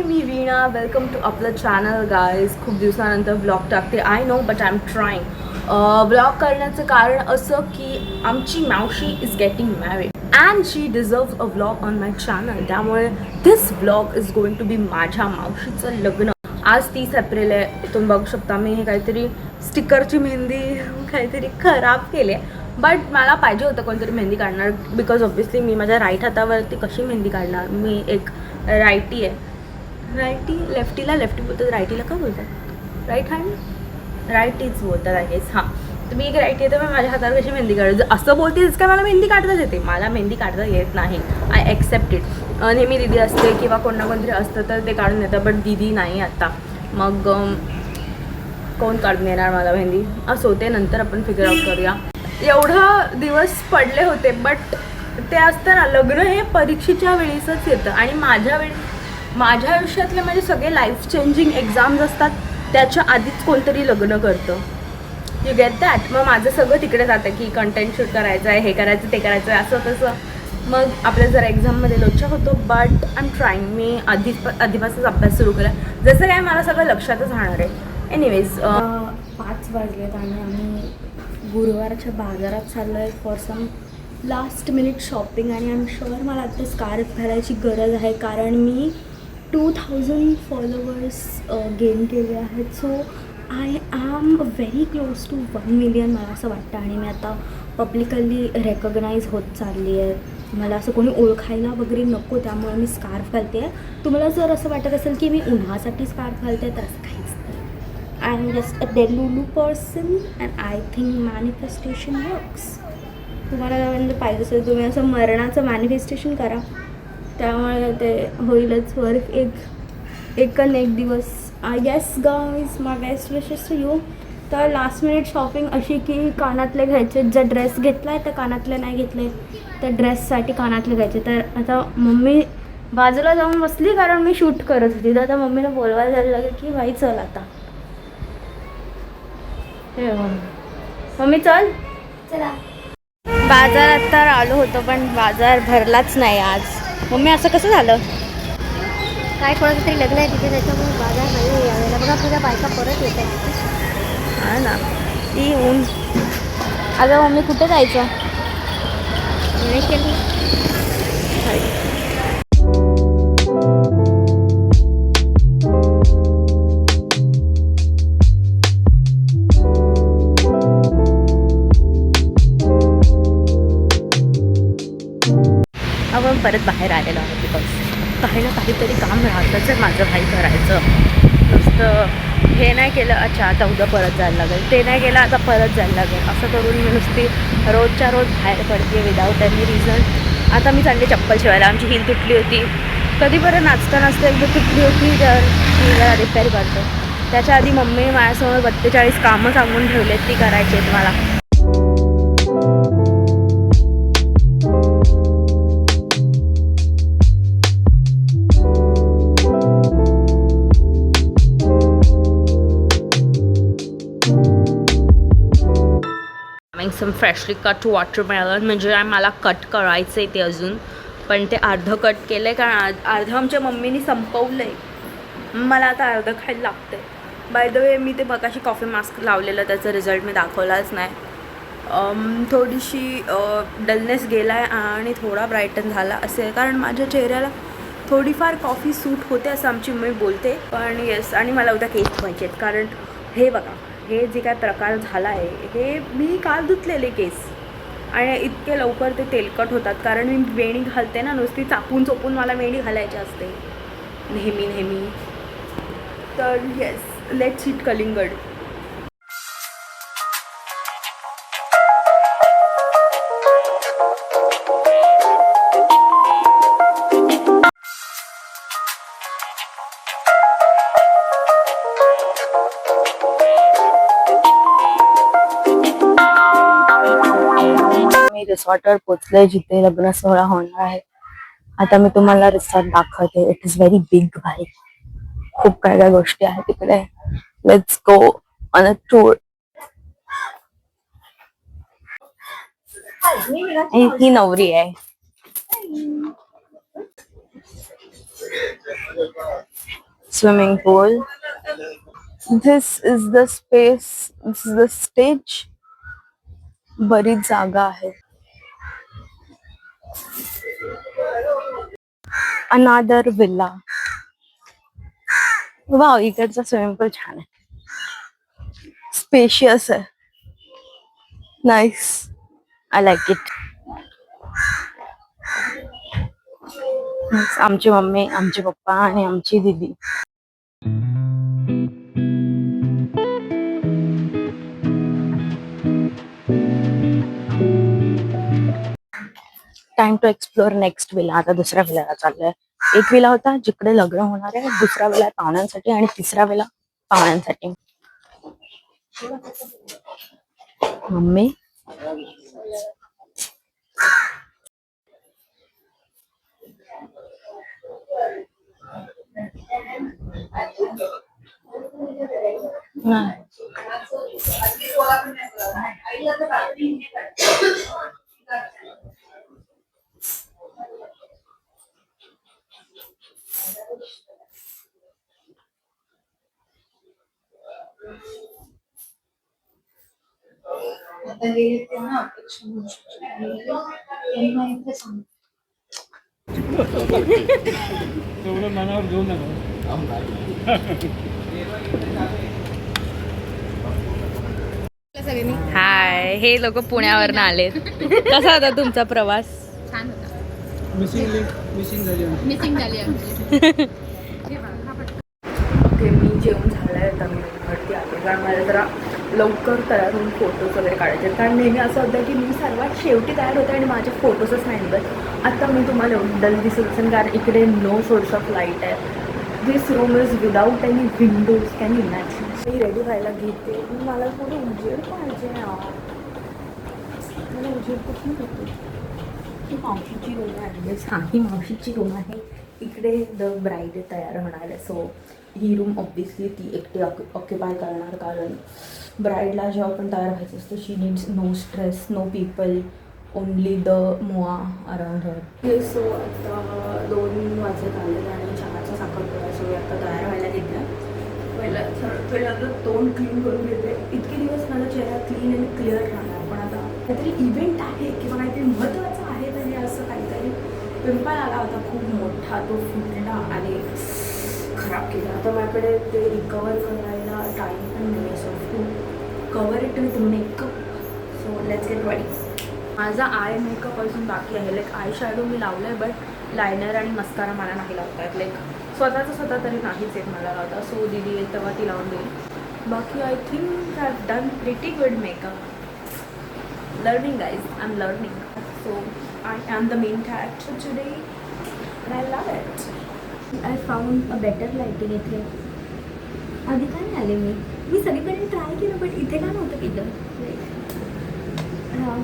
Me Veena. Welcome to आपलं channel guys. खूप दिवसानंतर ब्लॉग टाकते, I know, but I am trying. Blog करण्याचं कारण असं की आमची मावशी is getting married and she deserves a vlog on my channel. त्यामुळे दिस vlog is going to be माझ्या मावशीचं लग्न. आज 30 एप्रिल आहे. तुम्ही बघू शकता मी हे काहीतरी स्टिकरची मेहंदी काहीतरी खराब केली आहे. बट मला पाहिजे होतं कोणतरी मेहंदी काढणार, बिकॉज ऑब्व्हियसली मी माझ्या राईट हातावरती कशी मेहंदी काढणार. मी एक रायटी आहे. रायटी लेफ्टीला लेफ्टी बोलतात, रायटीला का बोलतात? राईट हँड रायटीच बोलतात आय गेस. हां, तर मी एक रायटी आहे, तर मी माझ्या हातावर कशी मेहंदी काढायची असं बोलतेच का? मला मेहंदी काढताच येते. मला मेहंदी काढता येत नाही. I accept it. नेहमी दिदी असते किंवा कोण ना कोणतरी असतं तर ते काढून देतं, बट दिदी नाही आता. मग कोण काढून येणार मला मेहंदी? असं ते नंतर आपण फिगर आउट करूया. एवढं दिवस पडले होते, बट ते असतं ना, लग्न हे परीक्षेच्या वेळीसच येतं. आणि माझ्या आयुष्यातले माझे सगळे लाईफ चेंजिंग एक्झाम्स असतात, त्याच्या आधीच कोणतरी लग्न करतं. You get that. मग माझं सगळं तिकडे जातं की कंटेंट शूट करायचं आहे, हे करायचं ते करायचं आहे, असं तसं. मग आपल्या जरा एक्झाममध्ये लोचा होतो, बट आय एम ट्राईंग. मी आधीपासूनच अभ्यास सुरू केला, जसं काय मला सगळं लक्षातच राहणार आहे. एनिवेज 5 वाजलेत आणि आम्ही गुरुवारच्या बाजारात चाललो आहे for some last minute shopping. आणि आय एम शुअर मला आता स्कार्फ घालायची गरज आहे, कारण मी 2000 फॉलोवर्स गेन केले आहेत. So I am very close to 1 million मला असं वाटतं. आणि मी आता पब्लिकली रेकग्नाईज होत चालली आहे. मला असं कोणी ओळखायला वगैरे नको, त्यामुळे मी स्कार्फ घालते आहे. तुम्हाला जर असं वाटत असेल की मी उन्हासाठी स्कार्फ घालते तर असं काहीच नाही. I am just a delulu person and I think manifestation works. तुम्हाला म्हणजे पाहिजे असेल तुम्ही असं मरणाचं मॅनिफेस्टेशन करा, त्यामुळे ते होईलच वर्क एक दिवस. I guess guys my best wishes to you. तर लास्ट मिनिट शॉपिंग अशी की कानातले घ्यायचे. जर ड्रेस घेतला आहे तर कानातले नाही घेतले तर ड्रेससाठी कानातले घ्यायचे. तर आता मम्मी बाजूला जाऊन बसली कारण मी शूट करत होती, तर आता मम्मीला बोलवायला जायला लागेल की बाई चल आता. हे मम्मी चल चला. बाजारात तर आलो होतो पण बाजार भरलाच नाही आज. मम्मी असं कसं झालं? काय कोणाचं तरी लग्न आहे तिथे, त्याच्यामुळे बाजार नाही यावेळेला. बघा तुझ्या बायका परत येत आहेत. हा ना, ती ऊन. अगं मम्मी कुठे जायचं? केली आपण परत बाहेर आलेलो आहोत, बिकॉज काही ना काहीतरी काम राहतंच आहे माझं भाई करायचं. नुसतं हे नाही केलं, अच्छा आता उद्या परत जायला लागेल, ते नाही केलं आता परत जायला लागेल, असं करून मी नुसती रोजच्या रोज बाहेर पडते विदाऊट एनी रिझन. आता मी चालली चप्पल शिवायला. आमची हिल तुटली होती, कधी बरं नाचता नाचता एकदा तुटली होती, तर ती जरा रिपेअर करतो. त्याच्या आधी मम्मी माझ्यासमोर 42 कामं सांगून ठेवलेत, ती करायची आहेत मला. सम फ्रेशली कट वॉटरमेलन, म्हणजे मला कट करायचं आहे ते अजून, पण ते अर्धं कट केलं आहे कारण अर्धं आमच्या मम्मीने संपवलं आहे. मला आता अर्धं खायला लागतं आहे. बाय द वे मी ते मगाशी कॉफी मास्क लावलेलं, त्याचा रिझल्ट मी दाखवलाच नाही. थोडीशी डलनेस गेला आहे आणि थोडा ब्राईटन झाला असेल, कारण माझ्या चेहऱ्याला थोडीफार कॉफी सूट होते असं आमची मम्मी बोलते. पण येस, आणि मला उद्या केस धुवायचे आहेत, कारण हे बघा, हे जे काय प्रकार झाला आहे, हे मी काल धुतलेले केस आणि इतके लवकर ते तेलकट होतात, कारण मी वेणी घालते ना, नुसती चापून चोपून मला वेणी घालायची असते नेहमी. तर येस, लेट्स ईट कलिंगड. रिसॉर्टवर पोचलोय जिथे लग्न सोहळा होणार आहे. आता मी तुम्हाला रिसॉर्ट दाखवते. इट इज व्हेरी बिग भाई. खूप काय गोष्टी आहेत तिकडे. Let's go on a tour. ही नवरी आहे. swimming pool. This is the space. This is the stage. बरीच जागा आहे. Another villa. वाव, इकडचा स्विमिंग पूल छान आहे. स्पेशियस आहे. नाईस. I like it. आमची मम्मी, आमचे पप्पा आणि आमची दीदी. Time to explore next villa. आता दुसऱ्या विलाला चाललोय. एक विला होता जिकडे लग्न होणार आहे, दुसरा विला पाहुण्यांसाठी आणि तिसरा विला पाहुण्यांसाठी. मम्मी मनावर घेऊ नका. हाय, हे लोक पुण्यावरनं आलेत. कसा होता तुमचा प्रवास? छान होता. मिसिंग झाली ओके, मी जेवण झालंय तर मी वरती आले, कारण मला जरा लवकर तयार होऊन फोटोज वगैरे काढायचे आहेत. कारण नेहमी असं होतं की मी सर्वात शेवटी तयार होते आणि माझे फोटोजच नाही निघत. आता मी तुम्हाला एवढं डल दिसत असेल कारण इकडे नो सोर्स ऑफ लाईट आहे. This room is without any windows. Can you imagine? मी रेडी व्हायला घेते. मला थोडं उजेड पाहिजे. मला उजेड कुठून होते? ही मावशीची रूम आहे. हां, ही मावशीची रूम आहे. इकडे द ब्राईड तयार होणार आहे. सो ही रूम ऑब्विसली ती एकटी ऑक्युपाय करणार, कारण ब्राईडला जेव्हा पण तयार व्हायचं असतं she needs no stress, no people, only the MUA around her. हे सो आता 2 वाजत आले आणि चहाचा साखरपुडा. सो आता तयार व्हायला घेतला. पहिला तोंड क्लीन करून घेते. इतके दिवस माझा चेहरा क्लीन आणि क्लिअर राहणार, पण आता काहीतरी इव्हेंट आहे किंवा काहीतरी महत्त्वाचं आहे तर असं काहीतरी पिंपल आला होता खूप मोठा, तो फुटला आणि खराब केला. आता माझ्याकडे ते रिकवर करायला टाईम पण नाही आहे. So to cover it with makeup. So let's get ready. माझा आय मेकअप अजून बाकी आहे. लाईक आय शॅडो मी लावलं आहे, बट लायनर आणि मस्कारा मला नाही लावता येत. लाईक स्वतः तरी नाहीच येत मला लावता. सो दीदी येईल तेव्हा ती लावून देईल. बाकी I think I have done pretty good makeup. Learning guys, I am learning. So I am the main character today and I love it. I found a better lighting इथे. आधी काय नाही आले मी सगळीकडे ट्राय केलं, बट इथे काय नव्हतं केलं. हां,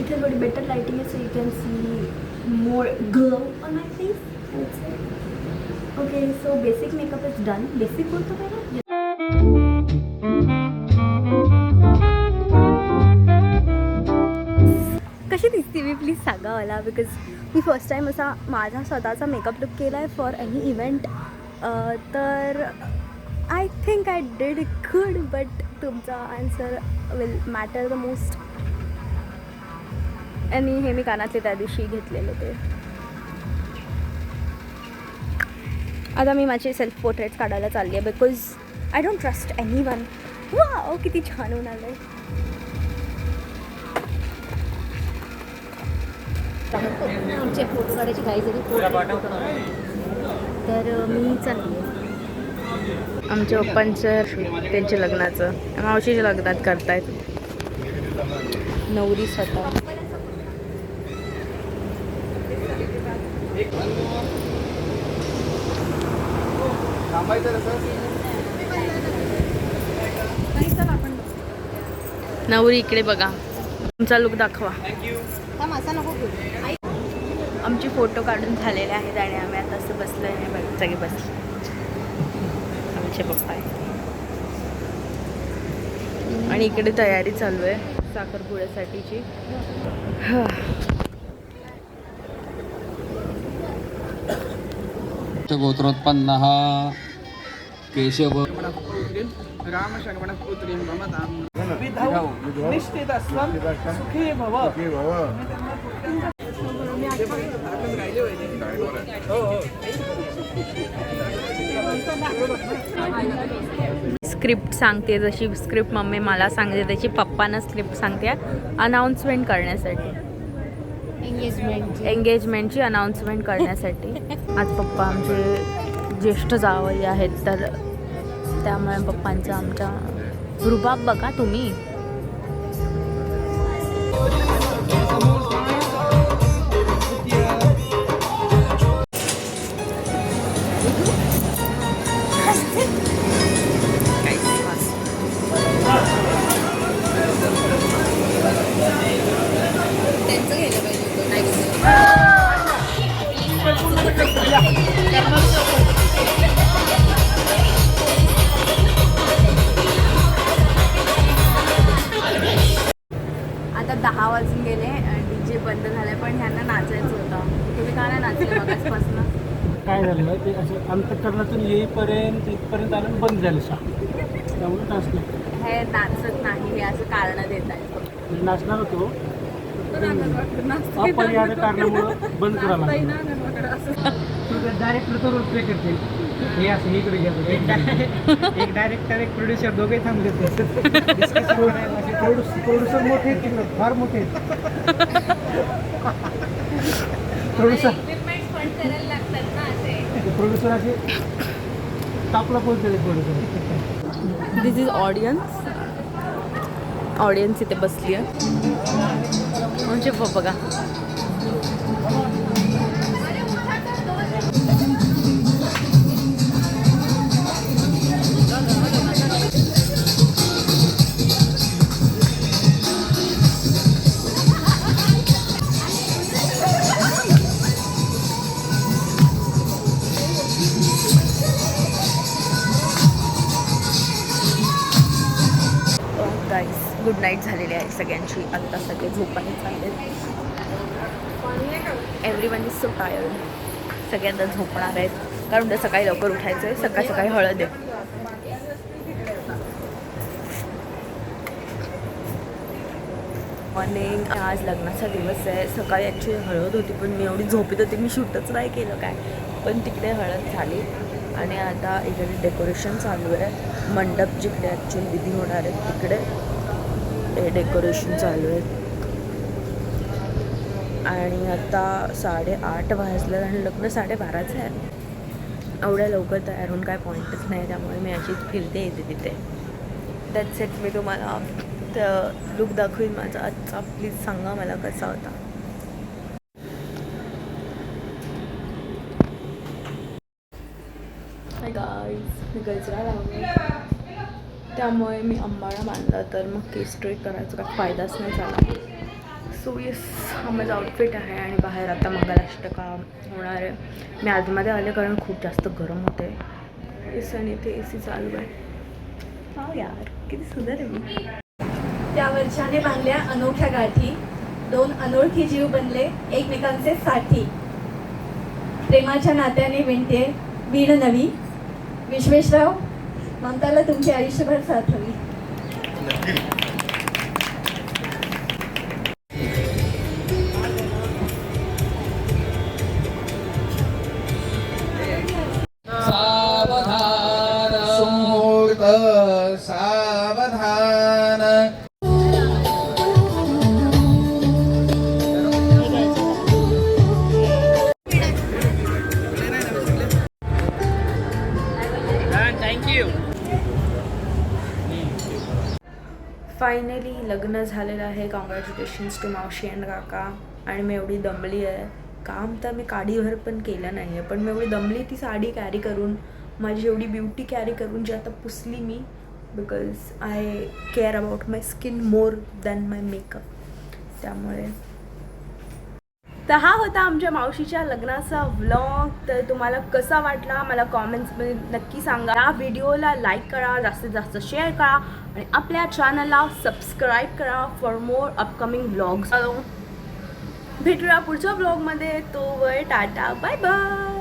इथे थोडी बेटर लाईटिंग आहे. So you can see more glow on my face. Okay, so basic makeup is done. Basic बोलतो काय ना. कशी दिसते मी, प्लीज सांगा मला, बिकॉज मी फर्स्ट टाईम असा माझा स्वतःचा मेकअप लुक केला आहे फॉर एनी इव्हेंट. तर I think I did good, but तुमचा answer will matter the most. आणि हे मी कानातले त्या दिवशी घेतलेले ते. आता मी माझे सेल्फ पोर्ट्रेट्स काढायला चालली आहे, because I don't trust any one. वा, किती छान होऊन आलं आहे. आमचे फोटो काढायची काही जरी तर मी चालली. आमच्या पप्पांचं त्यांच्या लग्नाचं मावशीच्या लग्नात करतायत. नवरी स्वतः. नवरी इकडे बघा. तुमचा लुक दाखवा. असा नको. आमचे फोटो काढून झालेले आहेत आणि आम्ही आता असं बसलो आहे. सगळे बसले. आमचे पप्पा आहे आणि इकडे तयारी चालू आहे साखरपुड्यासाठीची. गोत्रोत्पन्नः केशव रामशर्मणपुत्रीं ममतां विधौ निष्ठितस्त्वं सुखी भव. स्क्रिप्ट सांगते, जशी स्क्रिप्ट मम्मी मला सांगते त्याची पप्पांना स्क्रिप्ट सांगते अनाऊन्समेंट करण्यासाठी, एंगेजमेंटची अनाऊन्समेंट करण्यासाठी. आज पप्पा आमचे ज्येष्ठ जावई आहेत, तर त्यामुळे पप्पांचा आमच्या रुबाब बघा तुम्ही. आता 10 वाजून गेले, DJ बंद झाले, पण ह्यांना नाचायचं होतं. तुम्ही का नाही नाचले मगाचपासून? काय झालं ते असं अंतःकरणातून येईपर्यंत इथपर्यंत आलं बंद झालं शाळा, त्यामुळे नाचलं. हे नाचत नाही, हे असं कारण देत आहे. नाचणार होतो, अपरिहार्य कारणामुळं बंद करावं लागलं. डायरेक्टर तर रोल प्ले करते, हे असं इकडे घ्यायचं. एक डायरेक्टर एक प्रोड्युसर दोघे थांबले. प्रोड्युसर मोठे आहेत तिकडे, फार मोठे आहेत. प्रोड्युसर असे टापला पोहोचले. प्रोड्युसर दिस इज ऑडियन्स इथे बसली आहे म्हणजे बघा. गुड नाईट झालेली आहे सगळ्यांची. आत्ता सगळे झोपायला चालले. Everyone is so tired. सगळ्यांना झोपणार आहेत कारण उद्या सकाळी लवकर उठायचं आहे. सकाळी सकाळी हळद आहे. मॉर्निंग. आज लग्नाचा दिवस आहे. सकाळी ॲक्च्युली हळद होती, पण मी एवढी झोपीत होती मी शूटच नाही केलं काय. पण तिकडे हळद झाली आणि आता इकडे डेकोरेशन चालू आहे. मंडप जिकडे ॲक्च्युअली विधी होणार आहे तिकडे हे डेकोरेशन चालू आहे. आणि आता 8:30 वाजलं आणि लग्न 12:30चं आहे. एवढ्या लवकर तयार होऊन काय पॉईंटच नाही, त्यामुळे मी अशीच फिरते येते तिथे. That's it. मी तुम्हाला लुक दाखवीन माझा आजचा. प्लीज सांगा मला कसा होता. हाय गाईज, मी गजरा लावला त्यामुळे मी अंबाडा बांधला, तर मग केस स्ट्रेट करायचा काही फायदाच नाही झाला. सो येस, हा माझा आउटफिट आहे. आणि बाहेर आता मंगलाष्टका होणार आहे. मी आतमध्ये आले कारण खूप जास्त गरम होते. येस, आणि इथे AC चालू आहे. हा यार, किती सुंदर आहे मी. त्या वर्षाने बांधल्या अनोख्या गाठी, 2 अनोळखी जीव बनले एकमेकांचे साथी. प्रेमाच्या नात्याने विणते वीण नवी. विश्वेशराव, ममताला तुमची आयुष्यभर साथ हवी. सावधान सुमुहूर्त सावधान. थँक्यू. फायनली लग्न झालेलं आहे. कॉंग्रॅच्युलेशन्स टू मावशी अँड काका. आणि मी एवढी दमली आहे. काम तर मी काडीभर पण केलं नाही आहे, पण मी एवढी दमली ती साडी कॅरी करून, माझी एवढी ब्युटी कॅरी करून जी आता पुसली मी, because I care about my skin more than my makeup. त्यामुळे तर हा होता आमच्या मावशीच्या लग्नाचा व्लॉग. तर तुम्हाला कसा वाटला मला कॉमेंट्समध्ये नक्की सांगा. या व्हिडिओला लाईक करा, जास्तीत जास्त शेअर करा आणि आपल्या चॅनलला सबस्क्राईब करा फॉर मोर अपकमिंग व्लॉग्स. भेटूया पुढच्या व्लॉगमध्ये. तोवर टाटा, बाय बाय.